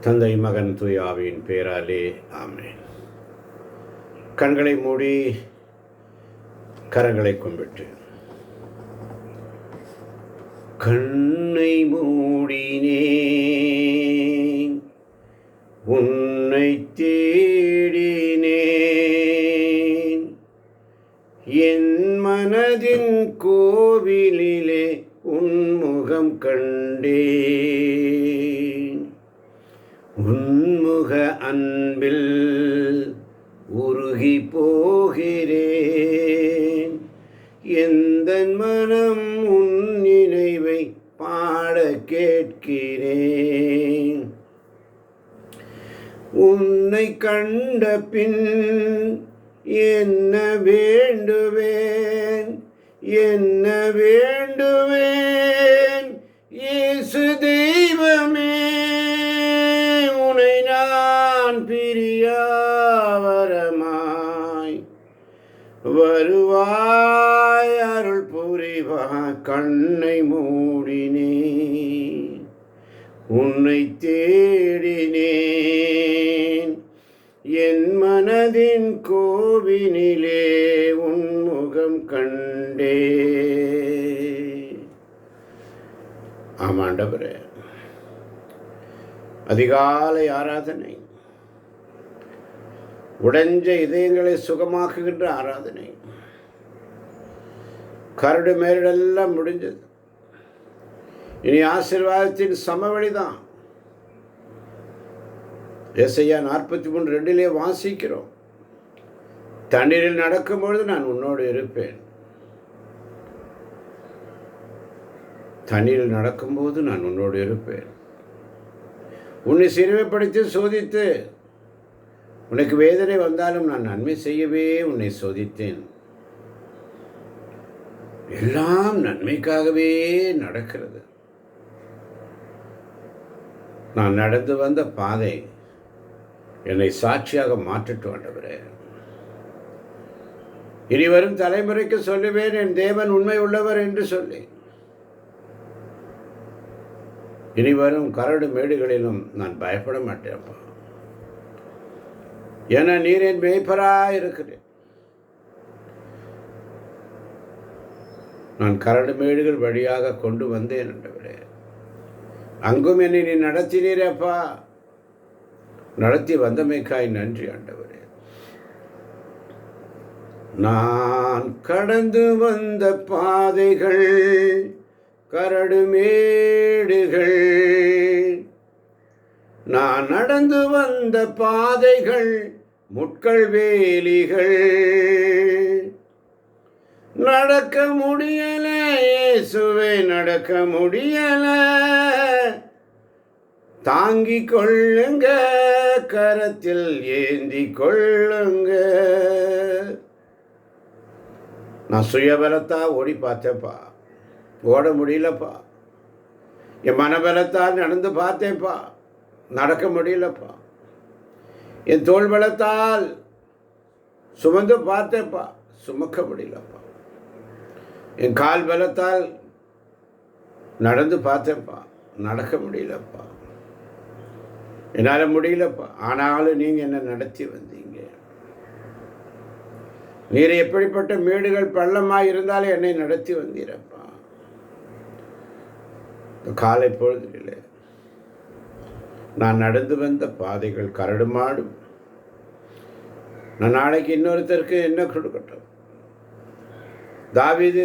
தந்தை மகன் தூய ஆவியின் பேராலே ஆமென். கண்களை மூடி கரங்களை கும்பிட்டு, கண்ணை மூடினேன் உன்னை தேடினேன், என் மனதின் கோவிலிலே உன்முகம் கண்டேன், உன்முக அன்பில் உருகி போகிறேன், எந்தன் மனம் உன் நினைவை பாட கேட்கிறேன். உன்னை கண்ட பின் என்ன வேண்டுவேன், என்ன வேண்டுவேன், இயேசு தெய்வமே, உன்னை நான் பிரியாவரமாய் வருவாய், அருள் புரிவாய். கண்ணை மூடினேன் உன்னை தேடினேன், என் மனதின் கோவினிலே உன்முகம் கண்டே. ஆமாண்டவரே, அதிகாலை ஆராதனை, உடைஞ்ச இதயங்களை சுகமாக்குகின்ற ஆராதனை. கரடு மேலெல்லாம் முடிஞ்சது. இனி ஆசீர்வாதத்தின் சமவெளிதான். ஏசாயா 43:2 வாசிக்கிறோம், தண்ணீரில் நடக்கும்பொழுது நான் உன்னோடு இருப்பேன். தண்ணீரில் நடக்கும்போது நான் உன்னோடு இருப்பேன். உன்னை சிறுமைப்படுத்தி சோதித்து, உனக்கு வேதனை வந்தாலும் நான் நன்மை செய்யவே உன்னை சோதித்தேன். எல்லாம் நன்மைக்காகவே நடக்கிறது. நான் நடந்து வந்த பாதை என்னை சாட்சியாக மாற்றட்டும் ஆண்டவரே. இனி வரும் தலைமுறைக்கு சொல்லுவேன், என் தேவன் உண்மை உள்ளவர் என்று சொல்லி. இனி வரும் கரடு மேடுகளிலும் நான் பயப்பட மாட்டேன்ப்பா. என நீர் என் மேய்ப்பராய் இருக்கிறேன். நான் கரடு மேடுகள் வழியாக கொண்டு வந்தேன் ஆண்டவரே. அங்கும் என்னை நீ நடத்தினீரப்பா. நடத்தி வந்தமைக்காய் நன்றி ஆண்டவரே. நான் கடந்து வந்த பாதைகள் கரடு மேடுகள், நான் நடந்து வந்த பாதைகள் முட்கள் வேலிகள், நடக்க முடியல இயேசுவே, நடக்க முடியல, தாங்கிக் கொள்ளுங்க, கரத்தில் ஏந்தி கொள்ளுங்க. நான் சுயபலத்தா ஓடி பார்த்தேன்ப்பா, ஓட முடியலப்பா. என் மனபலத்தால் நடந்து பார்த்தேன்ப்பா, நடக்க முடியலப்பா. என் தோள் பலத்தால் சுமந்து பார்த்தேன்ப்பா, சுமக்க முடியலப்பா. என் கால் பலத்தால் நடந்து பார்த்தேன்ப்பா, நடக்க முடியலப்பா. என்னால் முடியலப்பா. ஆனாலும் நீங்கள் என்னை நடத்தி வந்தீங்க. நீர் எப்படிப்பட்ட மேடுகள் பள்ளமாக இருந்தாலும் என்னை நடத்தி வந்தீரப்பா. காலை பொழுதிலே நான் நடந்து வந்த பாதைகள் கரடுமாடும். நான் நாளைக்கு இன்னொருத்தருக்கு என்ன கொடுக்கட்டும்? தாவீது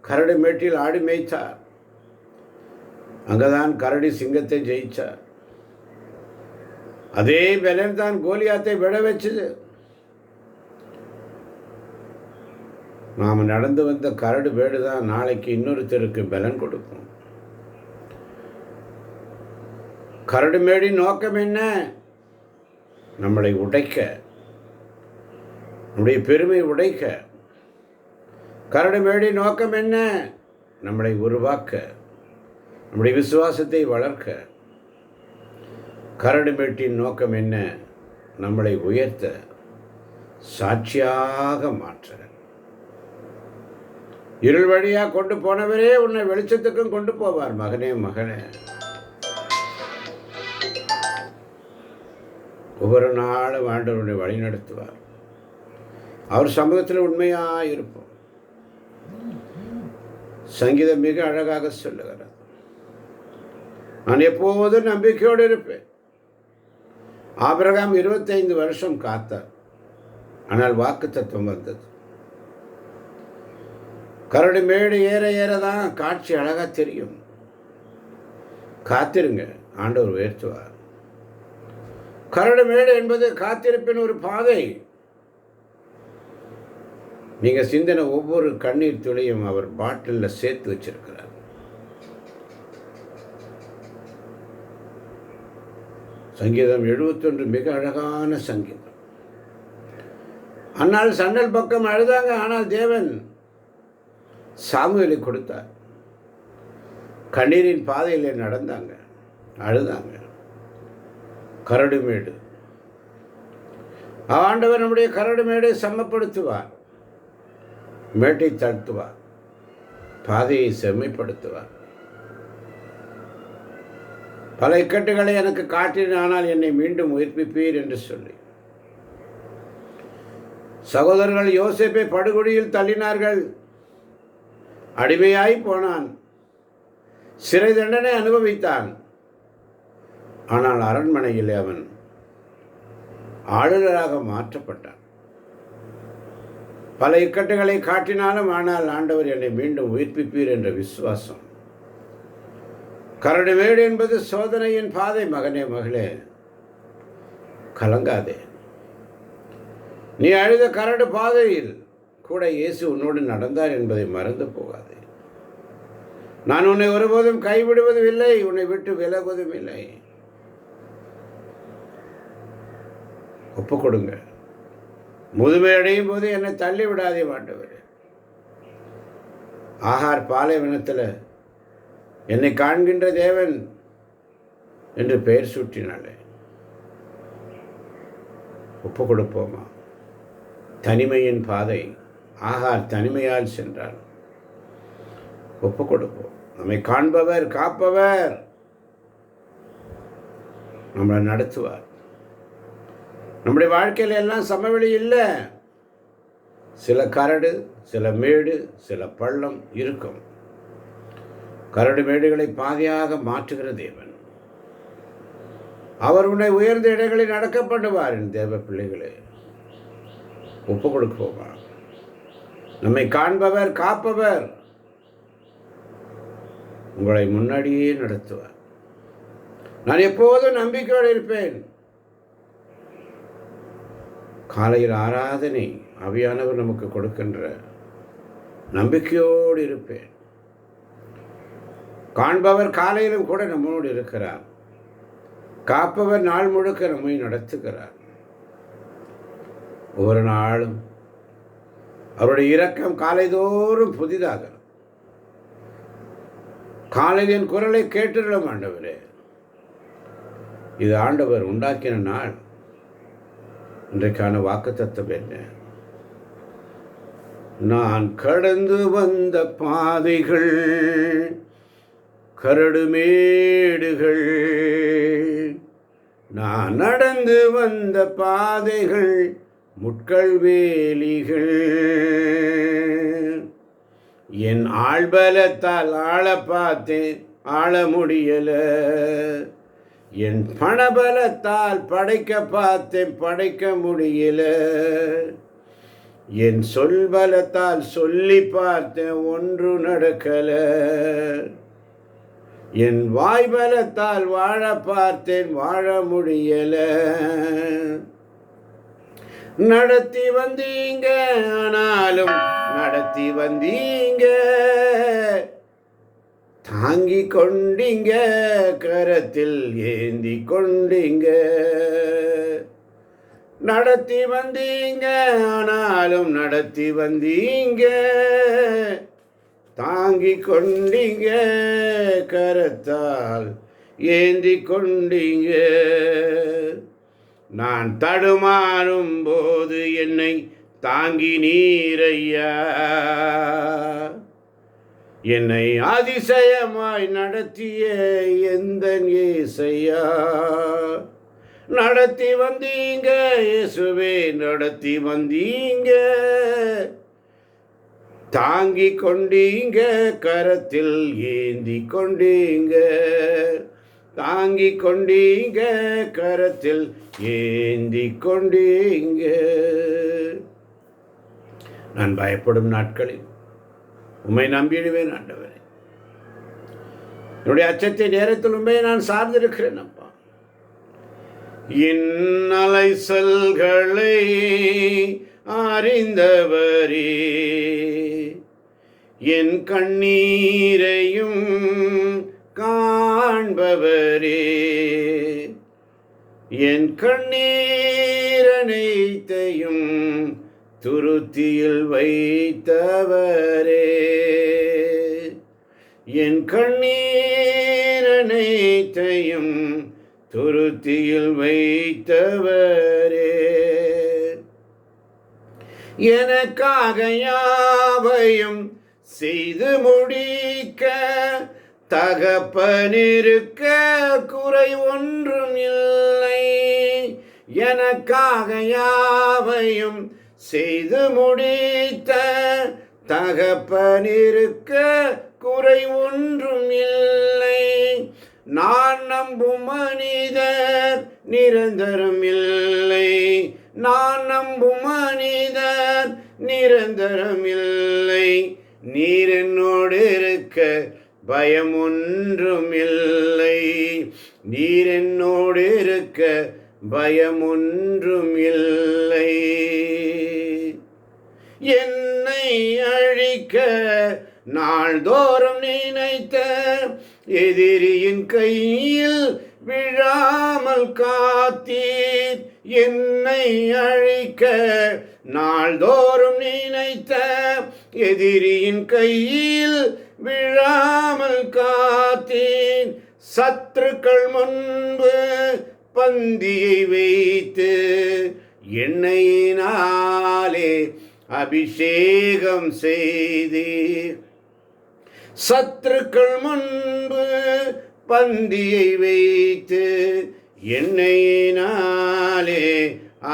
கரடு மேட்டில் ஆடு மேய்ச்சார். அங்கதான் கரடி சிங்கத்தை ஜெயிச்சார். அதே பலன் தான் கோலியாத்தை விட வச்சது. நாம் நடந்து வந்த கரடு மேடு தான் நாளைக்கு இன்னொருத்தருக்கு பலன் கொடுக்கும். கரடு மேடின் நோக்கம் என்ன? நம்மளை உடைக்க, நம்முடைய பெருமை உடைக்க. கரடு மேடின் நோக்கம் என்ன? நம்மளை உருவாக்க, நம்முடைய விசுவாசத்தை வளர்க்க. கரடு மேட்டின் நோக்கம் என்ன? நம்மளை உயர்த்த, சாட்சியாக மாற்ற. இருள் வழியாக கொண்டு போனவரே உன்னை வெளிச்சத்துக்கும் கொண்டு போவார். மகனே, மகனே, ஒவ்வொரு நாளும் ஆண்டவருடைய வழி நடத்துவார். அவர் சமூகத்தில் உண்மையாக இருப்போம். சங்கீதம் மிக அழகாக சொல்லுகிறது, நான் எப்போதும் நம்பிக்கையோடு இருப்பேன். ஆபிரகாம் 25 வருஷம் காத்தார், ஆனால் வாக்குத்தத்தம் வந்தது. கரடு மேடு ஏற ஏறதான் காட்சி அழகா தெரியும். காத்திருங்க, ஆண்டவர் உயர்த்துவார். கரடு மேடு என்பது காத்திருப்பின் ஒரு பாதை. நீங்க சிந்தின ஒவ்வொரு கண்ணீர் துளியும் அவர் பாட்டிலில் சேர்த்து வச்சிருக்கிறார். சங்கீதம் 71 மிக அழகான சங்கீதம். அன்னால் சன்னல் பக்கம் அழுதாங்க, ஆனால் தேவன் சாமுவேலை கொடுத்தார். கண்ணீரின் பாதையில் நடந்தாங்க, அழுதாங்க. கரடுமேடு, ஆண்டவர் நம்முடைய கரடுமேடை சமப்படுத்துவார், மேட்டை தாழ்த்துவார், பாதையை செம்மைப்படுத்துவார். பல இக்கட்டுகளை எனக்கு காட்டினால் என்னை மீண்டும் உயிர்ப்பிப்பீர் என்று சொல்லி சகோதரர்கள் யோசேப்பை படுகொடியில் தள்ளினார்கள். அடிமையாய் போனான், சிறை தண்டனை அனுபவித்தான். ஆனால் அரண்மனையில் அவன் ஆளுநராக மாற்றப்பட்டான். பல இக்கட்டுகளை காட்டினாலும் ஆனால் ஆண்டவர் என்னை மீண்டும் உயிர்ப்பிப்பீர் என்ற விசுவாசம். கரடுமேடு என்பது சோதனையின் பாதை. மகனே மகளே, கலங்காதே. நீ அழுத கரடு பாதையில் கூட இயேசு உன்னோடு நடந்தார் என்பதை மறந்து போகாதே. நான் உன்னை ஒருபோதும் கைவிடுவதும் இல்லை, உன்னை விட்டு விலகுவதும் இல்லை. ஒப்பு கொடுங்க. முதுமை அடையும் போது என்னை தள்ளி விடாதே ஆண்டவரே. ஆகார் பாலைவனத்தில் என்னை காண்கின்ற தேவன் என்று பெயர் சூட்டினாலே. ஒப்பு கொடுப்போமா? தனிமையின் பாதை. ஆகார் தனிமையால் சென்றார். ஒப்பு கொடுப்போம். நம்மை காண்பவர், காப்பவர் நம்மளை நடத்துவார். நம்முடைய வாழ்க்கையில் எல்லாம் சமவெளி இல்லை. சில கரடு, சில மேடு, சில பள்ளம் இருக்கும். கரடு மேடுகளை பாதையாக மாற்றுகிற தேவன். அவர் உன்னை உயர்ந்த இடங்களில் நடக்க பண்ணுவார். என் தேவ பிள்ளைகளே, ஒப்பு கொடுப்போமா? நம்மை காண்பவர், காப்பவர் உங்களை முன்னாடியே நடத்துவார். நான் எப்போதும் நம்பிக்கையோடு இருப்பேன். காலையில் ஆராதனை ஆவியானவர் நமக்கு கொடுக்கின்ற நம்பிக்கையோடு இருப்பேன். காண்பவர் காலையிலும் கூட நம்மோடு இருக்கிறார். காப்பவர் நாள் முழுக்க நம்மை நடத்துகிறார். ஒவ்வொரு நாளும் அவருடைய இரக்கம் காலைதோறும் புதிதாக. காலையில் என் குரலை கேட்டுள்ளோம் ஆண்டவரே. இது ஆண்டவர் உண்டாக்கின நாள். இன்றைக்கான வாக்குத்தத்தம் என்ன? நான் கடந்து வந்த பாதைகள் கரடுமேடுகள், நான் நடந்து வந்த பாதைகள் முட்கள் வேலிகள். என் ஆள்பலத்தால் ஆள பார்த்தேன், ஆள முடியல. என் பணபலத்தால் படைக்க பார்த்தேன், படைக்க முடியல. என் சொல் பலத்தால் சொல்லி பார்த்தேன், ஒன்று நடக்கல. என் வாய்பலத்தால் வாழ பார்த்தேன், வாழ முடியல. நடத்தி வந்தீங்க, ஆனாலும் நடத்தி வந்தீங்க. தாங்கி கொண்டீங்க, கரத்தில் ஏந்தி கொண்டீங்க. நடத்தி வந்தீங்க, ஆனாலும் நடத்தி வந்தீங்க. தாங்கி கொண்டீங்க, கரத்தால் ஏந்தி கொண்டீங்க. நான் தடுமாறும் போது என்னை தாங்கி நீரையா. என்னை அதிசயமாய் நடத்திய எந்தன் இயேசையா. நடத்தி வந்தீங்க இயேசுவே, நடத்தி வந்தீங்க. தாங்கி கொண்டீங்க, கரத்தில் ஏந்தி கொண்டீங்க. தாங்கி கொண்டீங்க, கரத்தில் ஏந்தி கொண்டீங்க. நான் பயப்படும் நாட்களில் உம்மை நம்பிடுவேன் ஆண்டவரே. என்னுடைய அச்சத்தை நேரத்தில் உண்மை நான் சார்ந்திருக்கிறேன் அப்பா. என் அலைச்சல்களை அறிந்தவரே, என் கண்ணீரையும் காண்பவரே, என் கண்ணீரனைத்தையும் துருத்தியில் வைத்தவரே, என் கண்ணீரனைத்தையும் துருத்தியில் வைத்தவரே, எனக்காக யாவையும் செய்து முடிக்க தகப்பனிருக்க குறை ஒன்றும் இல்லை. எனக்காக யாவையும் செய்து முடித்த தகப்பனிருக்க குறை ஒன்றும் இல்லை. நான் நம்பும் மனிதர் நிரந்தரம் இல்லை. நான் நம்பும் மனிதர் நிரந்தரம் இல்லை. நீர் என்னோடு இருக்க பயம் ஒன்றும் இல்லை. நீர் என்னோடு இருக்க பயம் ஒன்றும் இல்லை. என்னை அழிக்க நாள்தோறும் நினைத்த எதிரியின் கையில் விழாமல் காத்தீர். என்னை அழிக்க நாள்தோறும் நினைத்த எதிரியின் கையில் விழாமல் காத்தீர். சத்துருக்கள் முன்பு பந்தியை வைத்து எண்ணெயினாலே அபிஷேகம் செய்தீர். சத்துருக்கள் முன்பு பந்தியை வைத்து எண்ணெயினாலே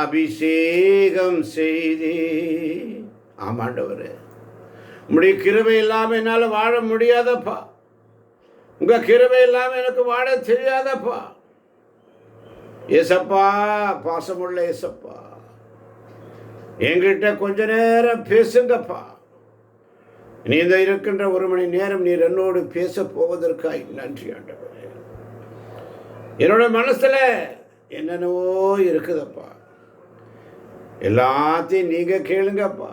அபிஷேகம் செய்தீர். ஆமாண்டவரே, உம்முடைய கிருபை இல்லாமல் என்னால் வாழ முடியாதப்பா. உங்க கிருபை இல்லாமல் எனக்கு வாழ தெரியாதப்பா. ஏசப்பா, பாசமுள்ள ஏசப்பா, என்கிட்ட கொஞ்ச நேரம் பேசுங்கப்பா. நீ இந்த இருக்கின்ற 1 மணி நேரம் நீர் என்னோடு பேச போவதற்காய் நன்றி ஆண்டவரே. என்னோட மனசுல என்னென்னவோ இருக்குதப்பா. எல்லாத்தையும் நீங்க கேளுங்கப்பா.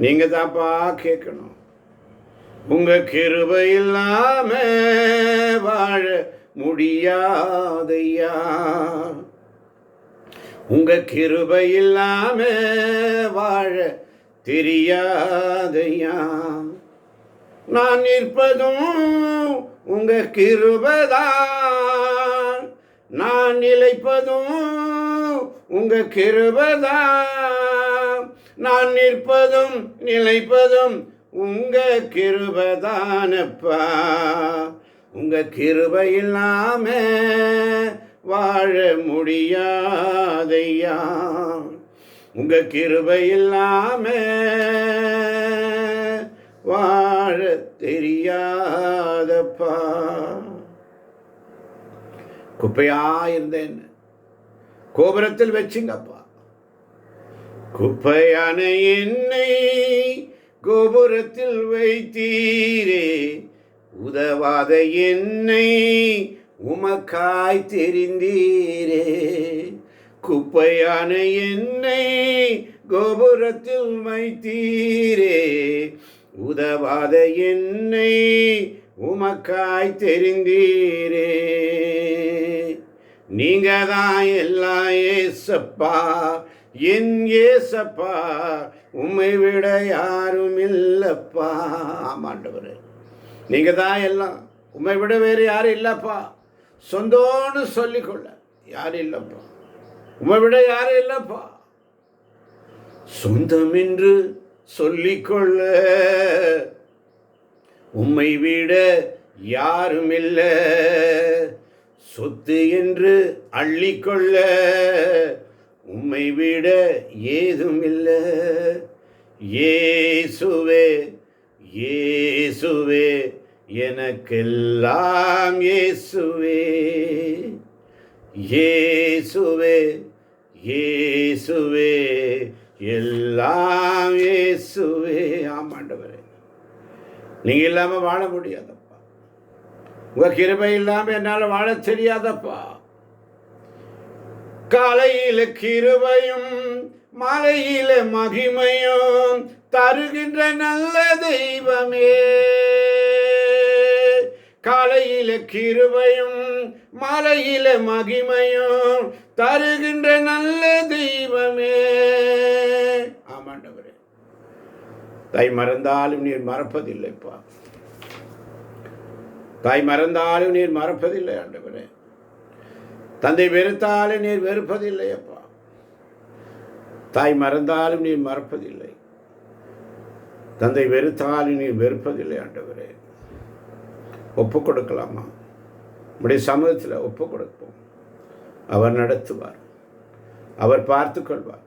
நீங்க தான்ப்பா கேட்கணும். உங்க கிருபை இல்லாம வாழ முடியாதையா. உங்க கிருபை இல்லாம வாழ தெரியாதையா. நான் நிற்பதும் உங்க கிருபைதான். நான் நிலைப்பதும் உங்க கிருபைதான். நான் நிற்பதும் நிலைப்பதும் உங்க கிருபைதானப்பா. உங்க கிருபை இல்லாம வாழ முடியாதையா. உங்க கிருபை இல்லாம வாழ தெரியாதப்பா. குப்பையா இருந்தேன், கோபுரத்தில் வச்சுங்கப்பா. குப்பையான என்னை கோபுரத்தில் வைத்தீரே. உதவாத என்னை உமக்காய் தெரிந்தீரே. குப்பையான என்னை கோபுரத்தில் வைத்தீரே. உதவாத என்னை உமக்காய் தெரிந்தீரே. நீங்க தான் எல்லாம் ஏசப்பா, என் ஏசப்பா. உம்மை விட யாரும் இல்லப்பா. ஆமாண்டவரே, நீங்க தான் எல்லாம். உம்மை விட வேறு யாரும் இல்லப்பா. சொந்தோன்னு சொல்லிக்கொள்ள யாரும் இல்லப்பா. உம்மை விட யாரும் இல்லப்பா. சொந்தம் என்று சொல்லிக்கொள்ள உம்மை விட யாரும் இல்லை. சொத்து என்று அள்ளிக்கொள்ள உம்மை விட ஏதும் இல்லை. இயேசுவே இயேசுவே எனக்கெல்லாம் இயேசுவே. இயேசுவே இயேசுவே எல்லாம் இயேசுவே. ஆமாண்டவரே, நீங்கள் இல்லாமல் வாழ முடியாதப்பா. உங்கள் கிருபை இல்லாமல் என்னால் வாழ தெரியாதப்பா. காலையில் கிருபையும் மாலையில மகிமையும் தருகின்ற நல்ல தெய்வமே. காலையில கிருபையும் மாலையில மகிமையும் தருகின்ற நல்ல தெய்வமே. ஆமாண்டவரே, தாய் மறந்தாலும் நீர் மறப்பதில்லைப்பா. தாய் மறந்தாலும் நீர் மறப்பதில்லை ஆண்டவரே. தந்தை வெறுத்தாலும் நீர் வெறுப்பதில்லை அப்பா. தாய் மறந்தாலும் நீர் மறப்பதில்லை. தந்தை வெறுத்தாலும் நீர் வெறுப்பதில்லை ஆண்டவரே. ஒப்பு கொடுக்கலாமா? உடைய சமூகத்தில் ஒப்பு கொடுப்போம். அவர் நடத்துவார், அவர் பார்த்து கொள்வார்.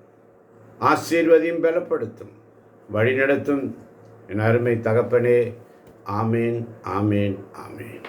ஆசீர்வதியும் பலப்படுத்தும், வழி நடத்தும் என் அருமை தகப்பனே. ஆமேன் ஆமேன் ஆமேன்.